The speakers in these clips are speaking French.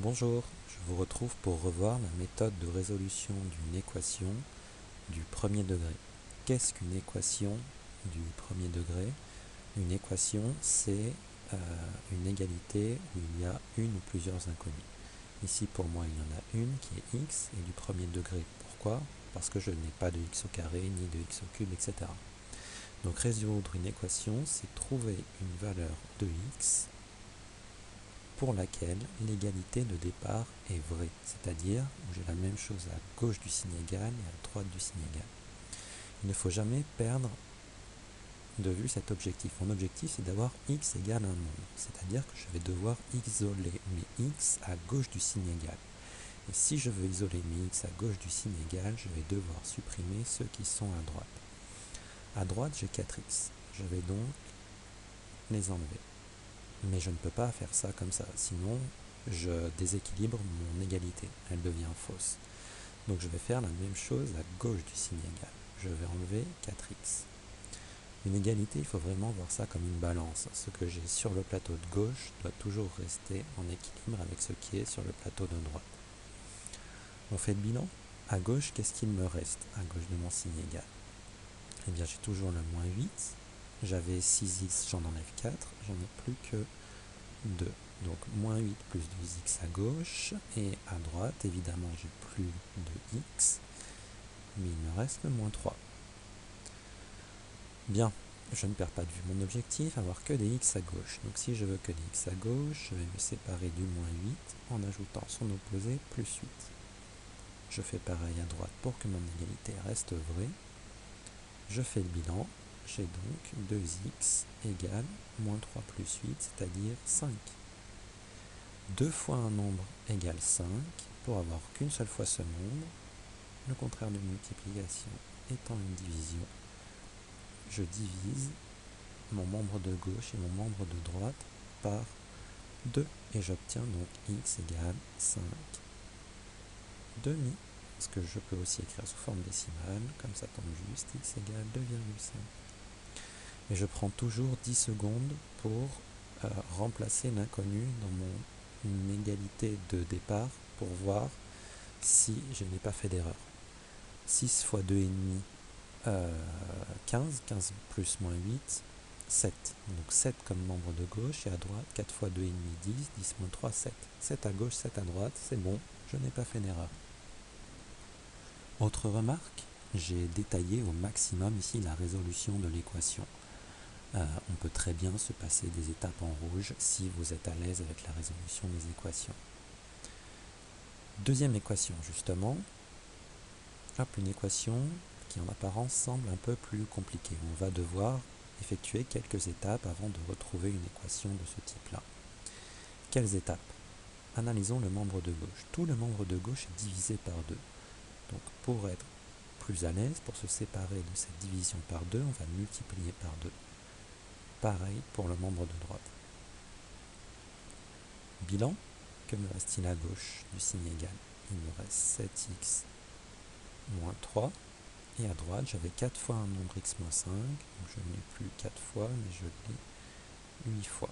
Bonjour, je vous retrouve pour revoir la méthode de résolution d'une équation du premier degré. Qu'est-ce qu'une équation du premier degré? Une équation, c'est une égalité où il y a une ou plusieurs inconnus. Ici, pour moi, il y en a une qui est x et du premier degré. Pourquoi? Parce que je n'ai pas de x au carré, ni de x au cube, etc. Donc résoudre une équation, c'est trouver une valeur de x pour laquelle l'égalité de départ est vraie, c'est-à-dire où j'ai la même chose à gauche du signe égal et à droite du signe égal. Il ne faut jamais perdre de vue cet objectif. Mon objectif, c'est d'avoir x égale un nombre, c'est-à-dire que je vais devoir isoler mes x à gauche du signe égal. Et si je veux isoler mes x à gauche du signe égal, je vais devoir supprimer ceux qui sont à droite. À droite, j'ai 4x. Je vais donc les enlever. Mais je ne peux pas faire ça comme ça, sinon je déséquilibre mon égalité, elle devient fausse. Donc je vais faire la même chose à gauche du signe égal. Je vais enlever 4x. Une égalité, il faut vraiment voir ça comme une balance. Ce que j'ai sur le plateau de gauche doit toujours rester en équilibre avec ce qui est sur le plateau de droite. On fait le bilan. À gauche, qu'est-ce qu'il me reste à gauche de mon signe égal? Eh bien, j'ai toujours le moins 8. J'avais 6x, j'en enlève 4. J'en ai plus que 2. Donc moins 8 plus 2x à gauche, et à droite, évidemment, j'ai plus de x, mais il me reste le moins 3. Bien, je ne perds pas de vue mon objectif, avoir que des x à gauche. Donc si je veux que des x à gauche, je vais me séparer du moins 8 en ajoutant son opposé plus 8. Je fais pareil à droite pour que mon égalité reste vraie. Je fais le bilan, j'ai donc 2x égale moins 3 plus 8, c'est-à-dire 5. 2 fois un nombre égale 5, pour avoir qu'une seule fois ce nombre, le contraire de multiplication étant une division, je divise mon membre de gauche et mon membre de droite par 2, et j'obtiens donc x égale 5 demi, ce que je peux aussi écrire sous forme décimale, comme ça tombe juste, x égale 2,5. Et je prends toujours 10 secondes pour remplacer l'inconnu dans mon égalité de départ pour voir si je n'ai pas fait d'erreur. 6 fois 2,5, 15, 15 plus moins 8, 7. Donc 7 comme membre de gauche, et à droite, 4 fois 2,5, 10, 10 moins 3, 7. 7 à gauche, 7 à droite, c'est bon, je n'ai pas fait d'erreur. Autre remarque, j'ai détaillé au maximum ici la résolution de l'équation. On peut très bien se passer des étapes en rouge si vous êtes à l'aise avec la résolution des équations. Deuxième équation, justement. Hop, une équation qui en apparence semble un peu plus compliquée. On va devoir effectuer quelques étapes avant de retrouver une équation de ce type-là. Quelles étapes? Analysons le membre de gauche. Tout le membre de gauche est divisé par 2. Donc pour être plus à l'aise, pour se séparer de cette division par 2, on va multiplier par 2. Pareil pour le membre de droite. Bilan, que me reste-t-il à gauche du signe égal? Il me reste 7x moins 3. Et à droite, j'avais 4 fois un nombre x moins 5. Donc je ne l'ai plus 4 fois, mais je l'ai 8 fois.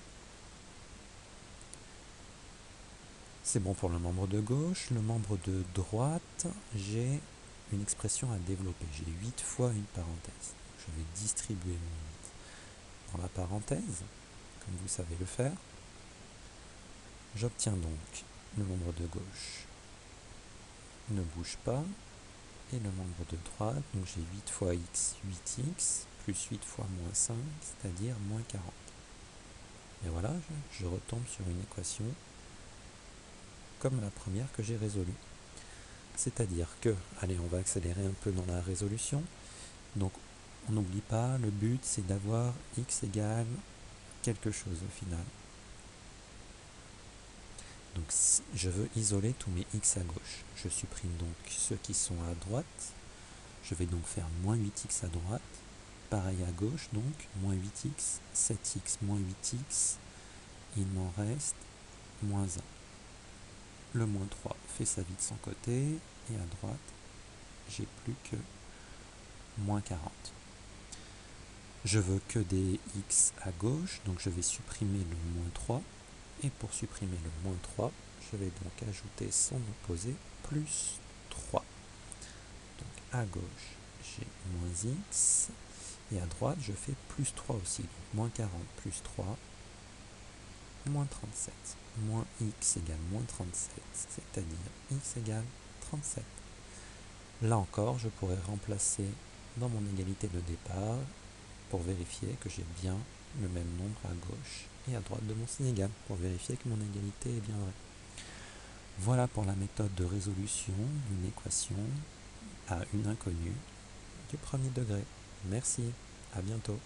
C'est bon pour le membre de gauche. Le membre de droite, j'ai une expression à développer. J'ai 8 fois une parenthèse. Je vais distribuer mon 8 dans la parenthèse, comme vous savez le faire. J'obtiens donc le membre de gauche ne bouge pas, et le membre de droite, donc j'ai 8 fois x, 8x, plus 8 fois moins 5, c'est-à-dire moins 40. Et voilà, je retombe sur une équation comme la première que j'ai résolue. C'est-à-dire que, allez, on va accélérer un peu dans la résolution. Donc, on n'oublie pas, le but c'est d'avoir x égale quelque chose au final. Donc je veux isoler tous mes x à gauche. Je supprime donc ceux qui sont à droite. Je vais donc faire moins 8x à droite. Pareil à gauche, donc moins 8x, 7x, moins 8x. Il m'en reste moins 1. Le moins 3 fait sa vie de son côté. Et à droite, j'ai plus que moins 40. Je veux que des x à gauche, donc je vais supprimer le moins 3. Et pour supprimer le moins 3, je vais donc ajouter son opposé, plus 3. Donc à gauche, j'ai moins x, et à droite, je fais plus 3 aussi. Donc moins 40 plus 3, moins 37. Moins x égale moins 37, c'est-à-dire x égale 37. Là encore, je pourrais remplacer dans mon égalité de départ pour vérifier que j'ai bien le même nombre à gauche et à droite de mon signe égal, pour vérifier que mon égalité est bien vraie. Voilà pour la méthode de résolution d'une équation à une inconnue du premier degré. Merci, à bientôt.